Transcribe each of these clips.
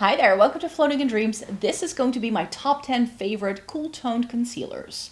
Hi there, welcome to Floating in Dreams. This is going to be my top 10 favorite cool toned concealers.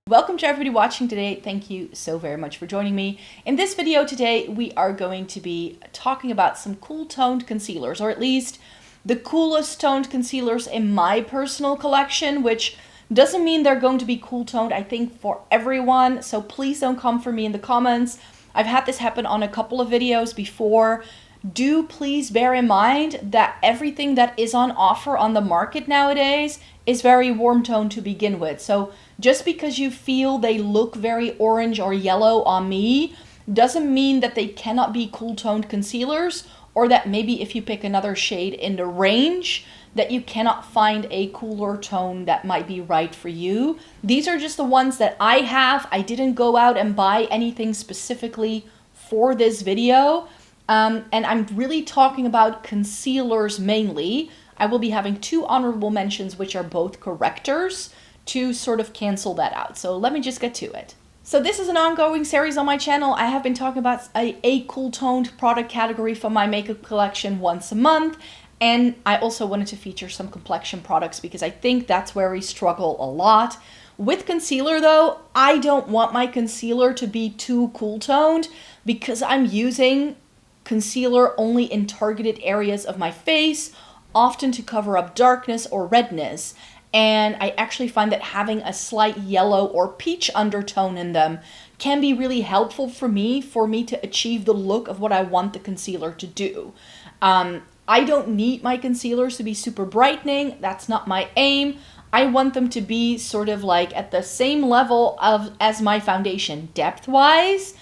Welcome to everybody watching today. Thank you so very much for joining me. In this video today, we are going to be talking about some cool toned concealers, or at least the coolest toned concealers in my personal collection, which doesn't mean they're going to be cool toned, I think, for everyone. So please don't come for me in the comments. I've had this happen on a couple of videos before. Do please bear in mind that everything that is on offer on the market nowadays is very warm toned to begin with. So just because you feel they look very orange or yellow on me doesn't mean that they cannot be cool toned concealers, or that maybe if you pick another shade in the range that you cannot find a cooler tone that might be right for you. These are just the ones that I have. I didn't go out and buy anything specifically for this video. And I'm really talking about concealers mainly. I will be having two honorable mentions, which are both correctors, to sort of cancel that out. So let me just get to it. So this is an ongoing series on my channel. I have been talking about a cool toned product category from my makeup collection once a month. And I also wanted to feature some complexion products because I think that's where we struggle a lot. With concealer though, I don't want my concealer to be too cool toned because I'm using concealer only in targeted areas of my face, often to cover up darkness or redness. And I actually find that having a slight yellow or peach undertone in them can be really helpful for me to achieve the look of what I want the concealer to do. I don't need my concealers to be super brightening. That's not my aim. I want them to be sort of like at the same level as my foundation depth-wise,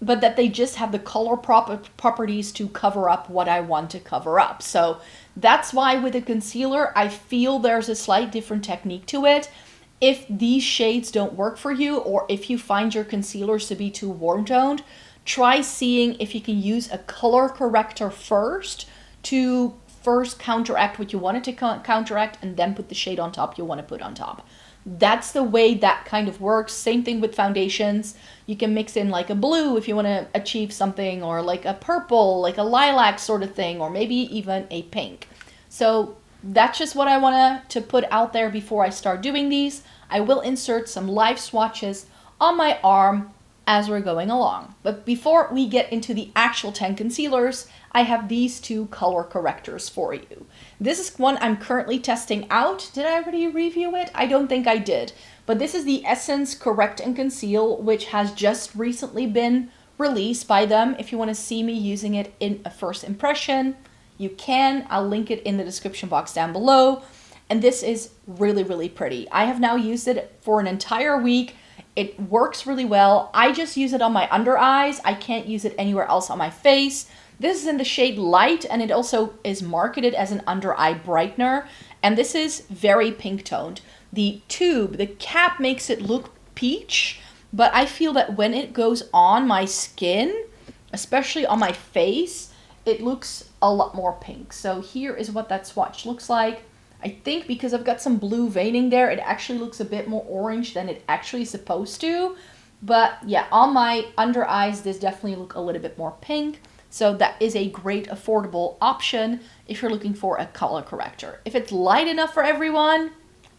but that they just have the color properties to cover up what I want to cover up. So that's why with a concealer, I feel there's a slight different technique to it. If these shades don't work for you, or if you find your concealers to be too warm toned, try seeing if you can use a color corrector first to first counteract what you wanted to counteract and then put the shade on top you want to put on top. That's the way that kind of works. Same thing with foundations. You can mix in like a blue if you want to achieve something, or like a purple, like a lilac sort of thing, or maybe even a pink. So that's just what I want to put out there before I start doing these. I will insert some live swatches on my arm as we're going along. But before we get into the actual 10 concealers, I have these two color correctors for you. This is one I'm currently testing out. Did I already review it? I don't think I did. But this is the Essence Correct and Conceal, which has just recently been released by them. If you want to see me using it in a first impression, you can. I'll link it in the description box down below. And this is really, really pretty. I have now used it for an entire week. It works really well. I just use it on my under eyes. I can't use it anywhere else on my face. This is in the shade Light, and it also is marketed as an under eye brightener. And this is very pink toned. The tube, the cap makes it look peach, but I feel that when it goes on my skin, especially on my face, it looks a lot more pink. So here is what that swatch looks like. I think because I've got some blue veining there, it actually looks a bit more orange than it actually is supposed to. But yeah, on my under eyes, this definitely look a little bit more pink. So that is a great affordable option if you're looking for a color corrector. If it's light enough for everyone,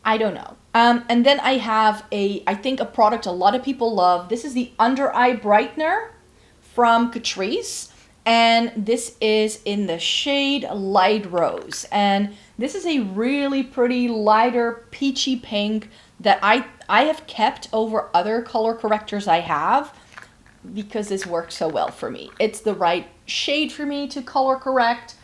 I don't know. And then I have I think a product a lot of people love. This is the Under Eye Brightener from Catrice. And this is in the shade Light Rose. And this is a really pretty lighter peachy pink that I have kept over other color correctors I have because this works so well for me. It's the right shade for me to color correct.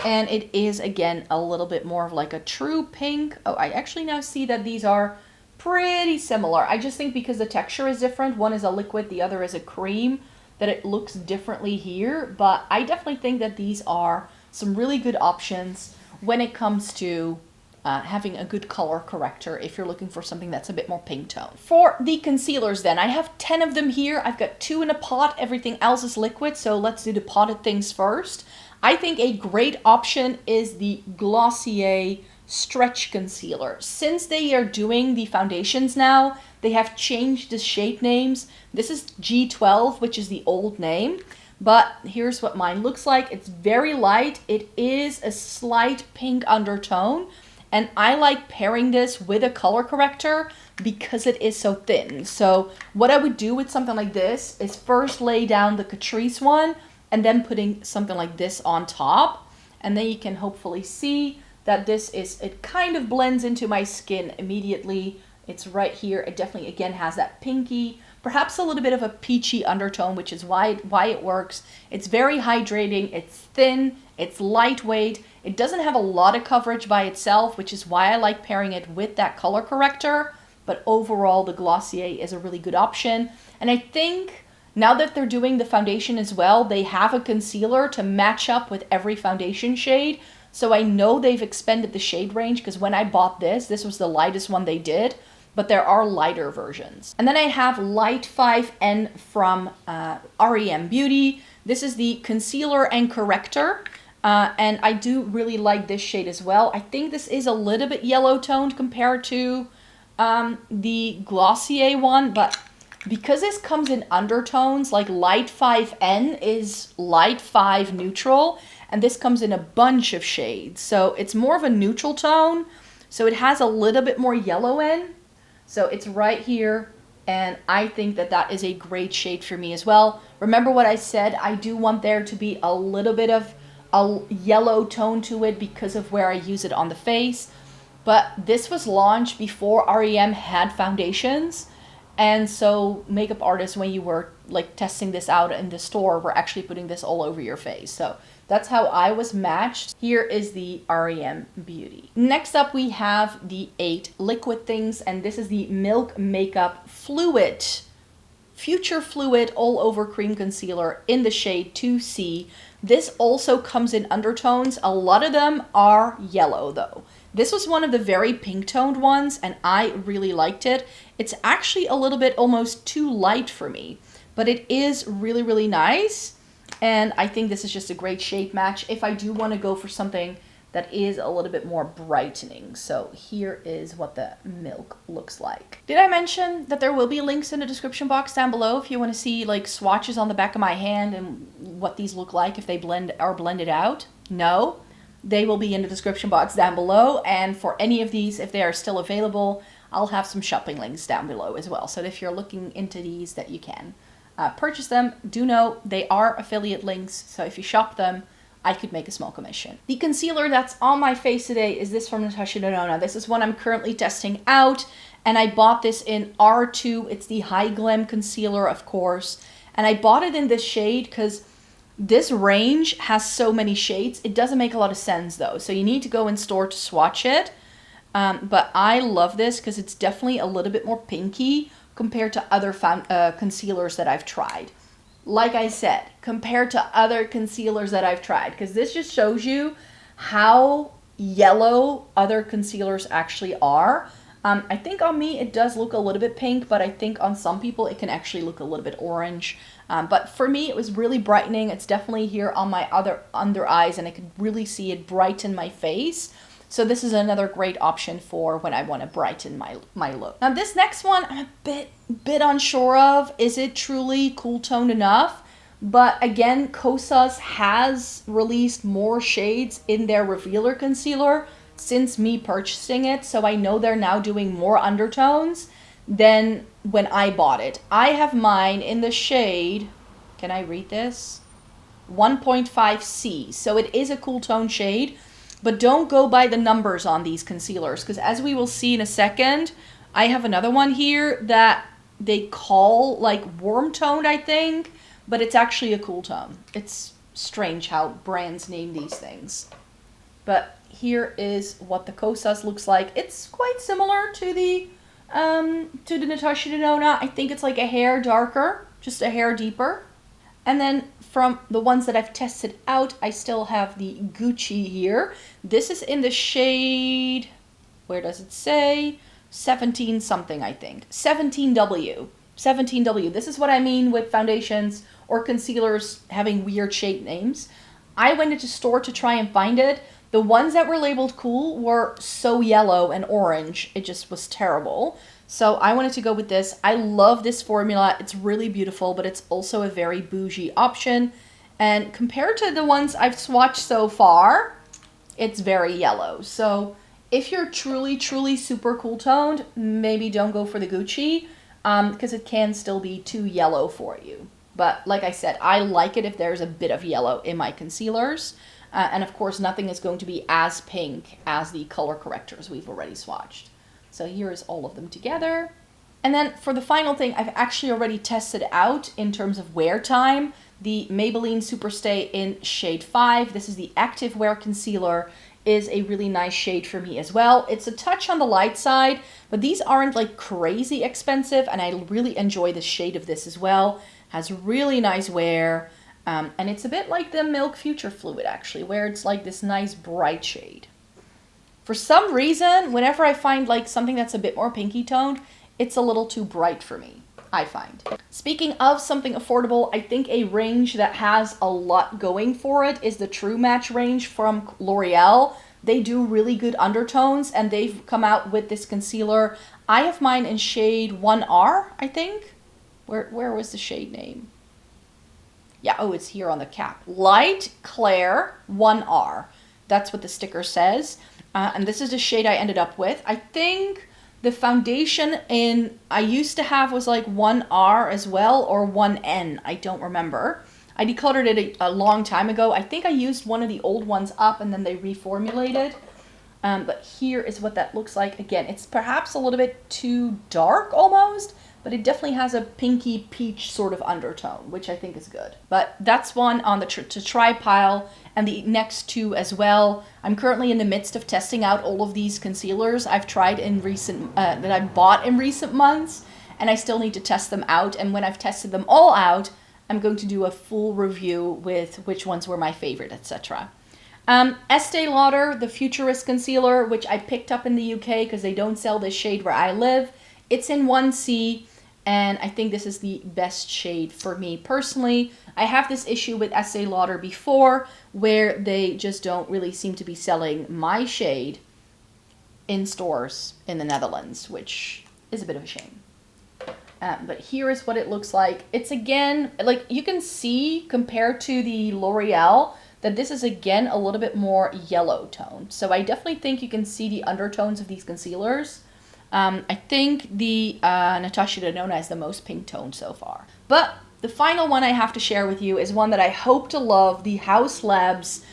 And it is, again, a little bit more of like a true pink. Oh, I actually now see that these are pretty similar. I just think because the texture is different. One is a liquid, the other is a cream, that it looks differently here. But I definitely think that these are some really good options when it comes to having a good color corrector if you're looking for something that's a bit more pink tone. For the concealers then, I have 10 of them here. I've got 2 in a pot, everything else is liquid, so let's do the potted things first. I think a great option is the Glossier Stretch Concealer. Since they are doing the foundations now, They have changed the shade names. This is G12, which is the old name. But here's what mine looks like. It's very light. It is a slight pink undertone. And I like pairing this with a color corrector because it is so thin. So what I would do with something like this is first lay down the Catrice one and then putting something like this on top. And then you can hopefully see that it kind of blends into my skin immediately. It's right here. It definitely, again, has that pinky, perhaps a little bit of a peachy undertone, which is why it works. It's very hydrating. It's thin. It's lightweight. It doesn't have a lot of coverage by itself, which is why I like pairing it with that color corrector. But overall, the Glossier is a really good option. And I think now that they're doing the foundation as well, they have a concealer to match up with every foundation shade. So I know they've expanded the shade range, because when I bought this was the lightest one they did. But there are lighter versions. And then I have Light 5N from REM Beauty. This is the concealer and corrector. And I do really like this shade as well. I think this is a little bit yellow toned compared to the Glossier one. But because this comes in undertones, like Light 5N is Light 5 neutral. And this comes in a bunch of shades. So it's more of a neutral tone. So it has a little bit more yellow in. So it's right here, and I think that that is a great shade for me as well. Remember what I said, I do want there to be a little bit of a yellow tone to it because of where I use it on the face. But this was launched before REM had foundations, and so makeup artists, when you were like testing this out in the store, were actually putting this all over your face. So that's how I was matched. Here is the REM Beauty. Next up, we have the 8 liquid things, and this is the Milk Makeup Fluid, Future Fluid All Over Cream Concealer in the shade 2C. This also comes in undertones. A lot of them are yellow though. This was one of the very pink toned ones, and I really liked it. It's actually a little bit almost too light for me, but it is really, really nice. And I think this is just a great shade match if I do want to go for something that is a little bit more brightening. So here is what the Milk looks like. Did I mention that there will be links in the description box down below if you want to see like swatches on the back of my hand and what these look like if they are blended out? No, they will be in the description box down below. And for any of these, if they are still available, I'll have some shopping links down below as well. So if you're looking into these, that you can purchase them. Do know they are affiliate links, so if you shop them, I could make a small commission. The concealer that's on my face today is this from Natasha Denona. This is one I'm currently testing out, and I bought this in R2. It's the Hy-Glam concealer, of course, and I bought it in this shade because this range has so many shades. It doesn't make a lot of sense though, so you need to go in store to swatch it. But I love this because it's definitely a little bit more pinky compared to other concealers that I've tried. Like I said, compared to other concealers that I've tried, because this just shows you how yellow other concealers actually are. I think on me it does look a little bit pink, but I think on some people it can actually look a little bit orange. But for me, it was really brightening. It's definitely here on my other under eyes, and I could really see it brighten my face. So this is another great option for when I want to brighten my look. Now this next one, I'm a bit unsure of. Is it truly cool toned enough? But again, Kosas has released more shades in their Revealer concealer since me purchasing it. So I know they're now doing more undertones than when I bought it. I have mine in the shade, can I read this? 1.5C. So it is a cool tone shade. But don't go by the numbers on these concealers, because as we will see in a second, I have another one here that they call like warm toned, I think, but it's actually a cool tone. It's strange how brands name these things. But here is what the Kosas looks like. It's quite similar to the Natasha Denona. I think it's like a hair darker, just a hair deeper. And then from the ones that I've tested out, I still have the Gucci here. This is in the shade, where does it say? 17 something, I think. 17W. 17W. This is what I mean with foundations or concealers having weird shade names. I went into store to try and find it. The ones that were labeled cool were so yellow and orange. It just was terrible. So I wanted to go with this. I love this formula. It's really beautiful, but it's also a very bougie option. And compared to the ones I've swatched so far, it's very yellow. So if you're truly, truly super cool toned, maybe don't go for the Gucci because it can still be too yellow for you. But like I said, I like it if there's a bit of yellow in my concealers. And of course, nothing is going to be as pink as the color correctors we've already swatched. So here's all of them together. And then for the final thing, I've actually already tested out in terms of wear time, the Maybelline Superstay in shade 5. This is the active wear concealer, is a really nice shade for me as well. It's a touch on the light side, but these aren't like crazy expensive, and I really enjoy the shade of this as well. Has really nice wear, and it's a bit like the Milk Future Fluid actually, where it's like this nice bright shade. For some reason, whenever I find like something that's a bit more pinky toned, it's a little too bright for me, I find. Speaking of something affordable, I think a range that has a lot going for it is the True Match range from L'Oreal. They do really good undertones, and they've come out with this concealer. I have mine in shade 1R, I think. Where was the shade name? Yeah, oh, it's here on the cap. Light Clair 1R. That's what the sticker says. And this is the shade I ended up with. I think the foundation I used to have was like 1R as well, or 1N. I don't remember. I decluttered it a long time ago. I think I used one of the old ones up and then they reformulated. But here is what that looks like. Again, it's perhaps a little bit too dark almost, but it definitely has a pinky peach sort of undertone, which I think is good. But that's one on the to try pile, and the next two as well. I'm currently in the midst of testing out all of these concealers I've tried in recent, that I bought in recent months, and I still need to test them out. And when I've tested them all out, I'm going to do a full review with which ones were my favorite, etc. Estee Lauder, the Futurist Concealer, which I picked up in the UK because they don't sell this shade where I live. It's in 1C, and I think this is the best shade for me personally. I have this issue with Estee Lauder before, where they just don't really seem to be selling my shade in stores in the Netherlands, which is a bit of a shame. But here is what it looks like. It's again, like you can see compared to the L'Oreal, that this is again a little bit more yellow toned. So I definitely think you can see the undertones of these concealers. I think the Natasha Denona is the most pink toned so far. But the final one I have to share with you is one that I hope to love, the Haus Labs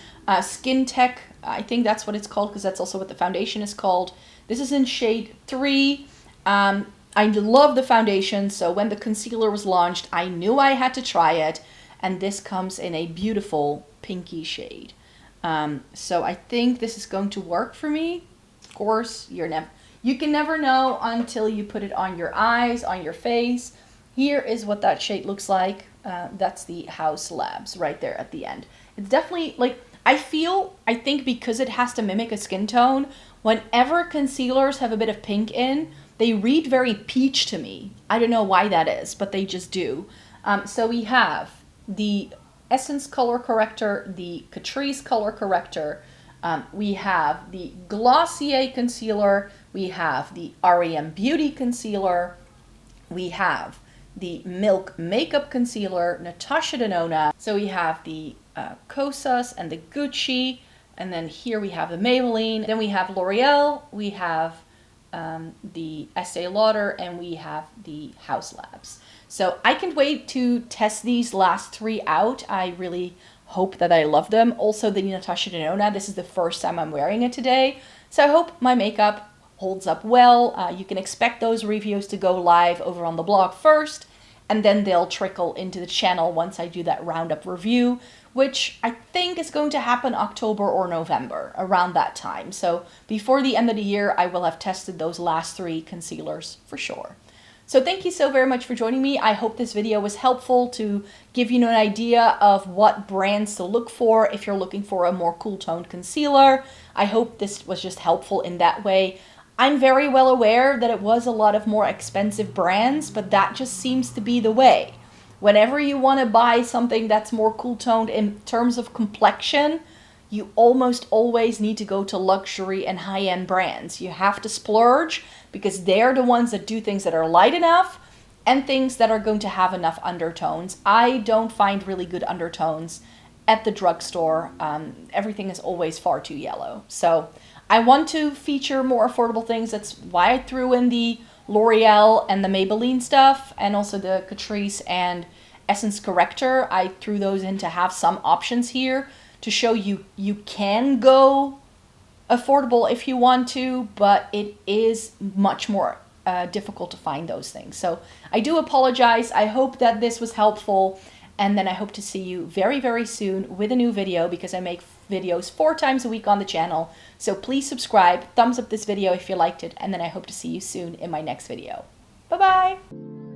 Skin Tech. I think that's what it's called because that's also what the foundation is called. This is in shade 3. I love the foundation, so when the concealer was launched, I knew I had to try it. And this comes in a beautiful pinky shade. So I think this is going to work for me. Of course, you can never know until you put it on your eyes, on your face. Here is what that shade looks like. That's the Haus Labs right there at the end. It's definitely like, I think because it has to mimic a skin tone, whenever concealers have a bit of pink in, they read very peach to me. I don't know why that is, but they just do. So we have the Essence Color Corrector, the Catrice Color Corrector, we have the Glossier Concealer, we have the R.E.M. Beauty Concealer, we have the Milk Makeup Concealer, Natasha Denona, so we have the Kosas and the Gucci, and then here we have the Maybelline, then we have L'Oreal, we have the Estee Lauder, and we have the Haus Labs. So I can't wait to test these last 3 out. I really hope that I love them. Also the Natasha Denona, this is the first time I'm wearing it today. So I hope my makeup holds up well. You can expect those reviews to go live over on the blog first, and then they'll trickle into the channel once I do that roundup review, which I think is going to happen October or November, around that time. So before the end of the year, I will have tested those last 3 concealers for sure. So thank you so very much for joining me. I hope this video was helpful to give you an idea of what brands to look for if you're looking for a more cool toned concealer. I hope this was just helpful in that way. I'm very well aware that it was a lot of more expensive brands, but that just seems to be the way. Whenever you want to buy something that's more cool toned in terms of complexion, you almost always need to go to luxury and high-end brands. You have to splurge because they're the ones that do things that are light enough and things that are going to have enough undertones. I don't find really good undertones at the drugstore. Everything is always far too yellow. So I want to feature more affordable things. That's why I threw in the L'Oreal and the Maybelline stuff, and also the Catrice and Essence Corrector. I threw those in to have some options here to show you can go affordable if you want to, but it is much more difficult to find those things. So I do apologize. I hope that this was helpful, and then I hope to see you very, very soon with a new video, because I make videos 4 times a week on the channel. So please subscribe, thumbs up this video if you liked it, and then I hope to see you soon in my next video. Bye-bye!